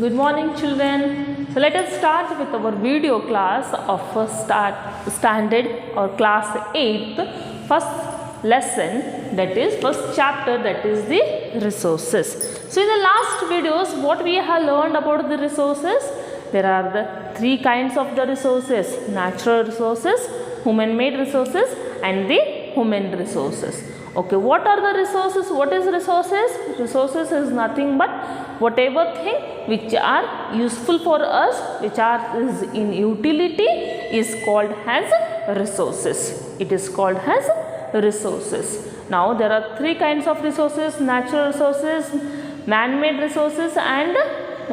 Good morning, children. So let us start with our video class of standard or class 8th first lesson, that is first chapter, that is the resources. So in the last videos what we have learned about the resources, there are the three kinds of the resources: natural resources, human made resources and the human resources. Okay, what are the resources? What is resources? Resources is nothing but whatever thing which are useful for us, which is in utility, is called as resources. It is called as resources. Now there are three kinds of resources: natural resources, man-made resources and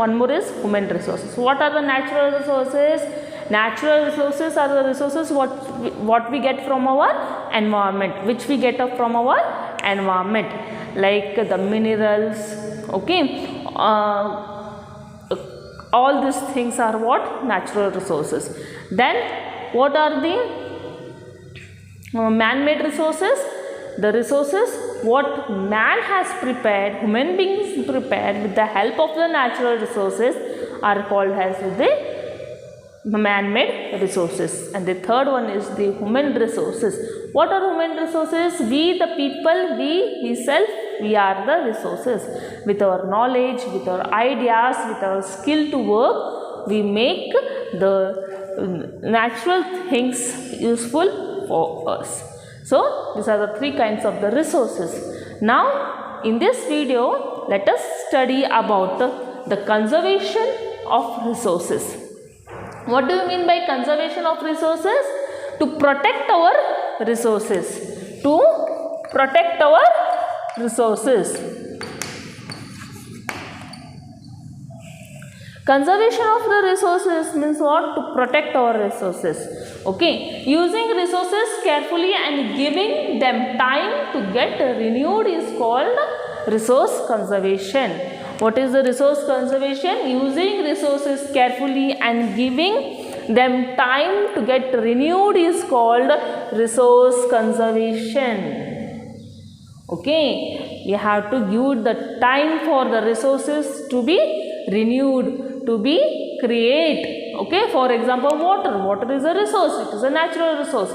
one more is human resources. What are the natural resources? Natural resources are the resources what we get from our environment, which we get up from our environment, like the minerals, okay, all these things are what? Natural resources. Then what are the man-made resources? The resources what man has prepared, human beings prepared with the help of the natural resources, are called as the man-made resources. And the third one is the human resources. What are human resources? We the people, we are the resources. With our knowledge, with our ideas, with our skill to work, we make the natural things useful for us. So these are the three kinds of the resources. Now in this video let us study about the conservation of resources. What do you mean by conservation of resources? To protect our resources. To protect our resources. Conservation of the resources means what? To protect our resources. Okay. Using resources carefully and giving them time to get renewed is called resource conservation. What is the resource conservation? Using resources carefully and giving them time to get renewed is called resource conservation. Okay, we have to give the time for the resources to be renewed, to be create. Okay, for example, water. Water is a resource, it is a natural resource.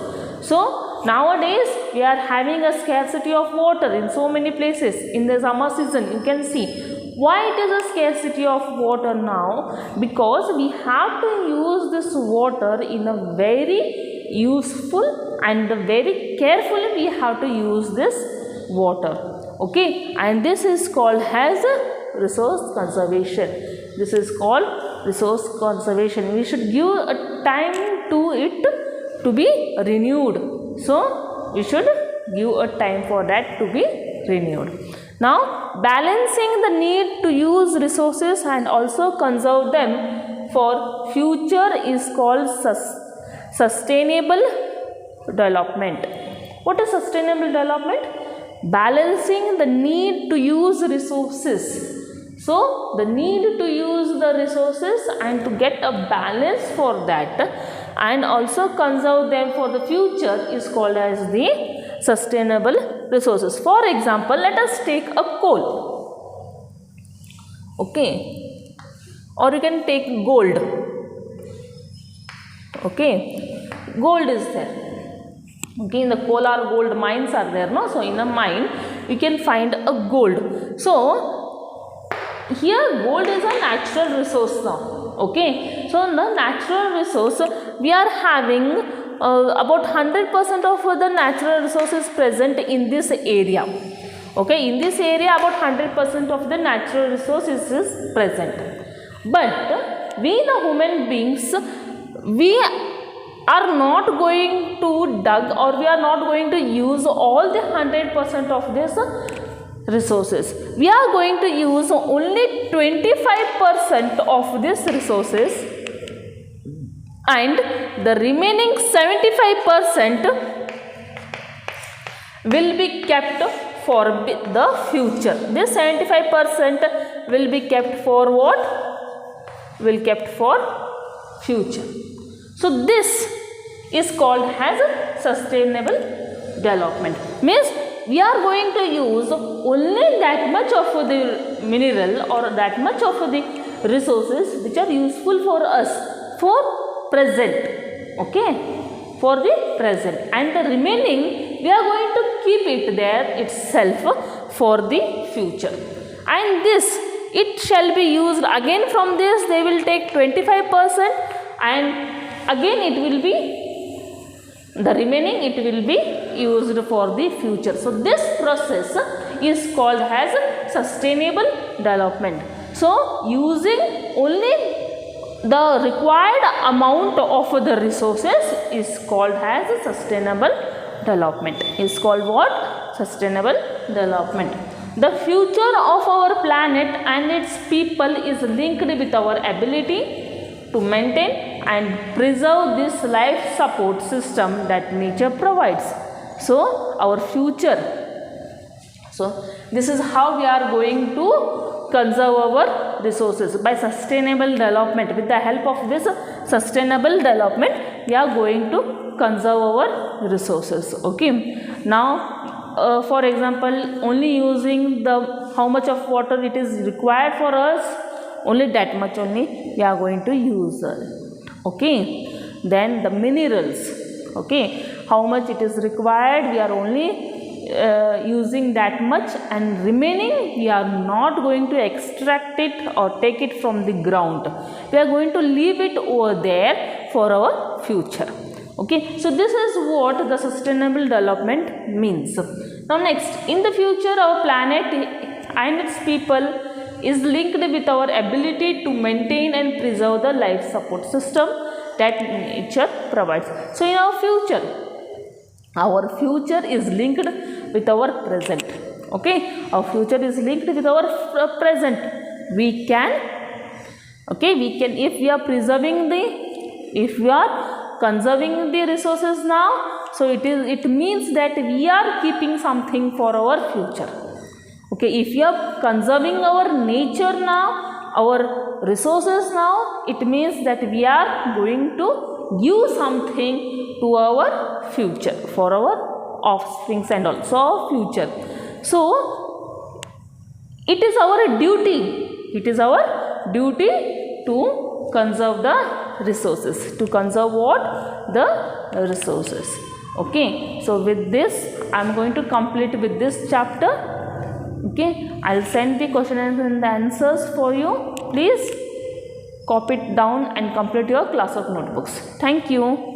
So nowadays we are having a scarcity of water in so many places. In the summer season you can see. Why it is a scarcity of water now? Because we have to use this water in a very useful and very carefully we have to use this water. Okay, and this is called as resource conservation. This is called resource conservation. We should give a time to it to be renewed. So we should give a time for that to be renewed. Now, balancing the need to use resources and also conserve them for future is called sustainable development. What is sustainable development? Balancing the need to use resources. So, the need to use the resources and to get a balance for that and also conserve them for the future is called as the sustainable resources. For example, let us take a coal. Okay, or you can take gold. Okay, gold is there. Okay, in the coal or gold mines are there, no? So in a mine you can find a gold. So here gold is a natural resource now. Okay, so the natural resource we are having about 100% of the natural resources present in this area. Okay, in this area about 100% of the natural resources is present. But we the human beings, we are not going to dug or we are not going to use all the 100% of this resources. We are going to use only 25% of these resources and the remaining 75% will be kept for the future. This 75% will be kept for what? Will kept for future. So this is called as sustainable development. Means we are going to use only that much of the mineral or that much of the resources which are useful for us for present, okay, for the present, and the remaining we are going to keep it there itself for the future. And this, it shall be used again. From this they will take 25%, and again it will be, the remaining it will be used for the future. So this process is called as sustainable development. So using only the required amount of the resources is called as sustainable development. Is called what? Sustainable development. The future of our planet and its people is linked with our ability to maintain and preserve this life support system that nature provides. So our future, so this is how we are going to conserve our resources by sustainable development. With the help of this sustainable development, we are going to conserve our resources. Okay. Now, for example, only using the how much of water it is required for us, only that much only we are going to use. Okay. Then the minerals. Okay. How much it is required, we are only using that much, and remaining we are not going to extract it or take it from the ground. We are going to leave it over there for our future. Okay, so this is what the sustainable development means. Now next, in the future our planet and its people is linked with our ability to maintain and preserve the life support system that nature provides. So in our future is linked with our present. Okay, our future is linked with our present. We can, if we are preserving if we are conserving the resources now, so it means that we are keeping something for our future. Okay, if we are conserving our nature now, our resources now, it means that we are going to give something to our future, for our offsprings and also our future. So it is our duty to conserve the resources. To conserve what? The resources. Okay, so with this I am going to complete with this chapter. Okay, I will send the questions and the answers for you. Please copy it down and complete your class of notebooks. Thank you.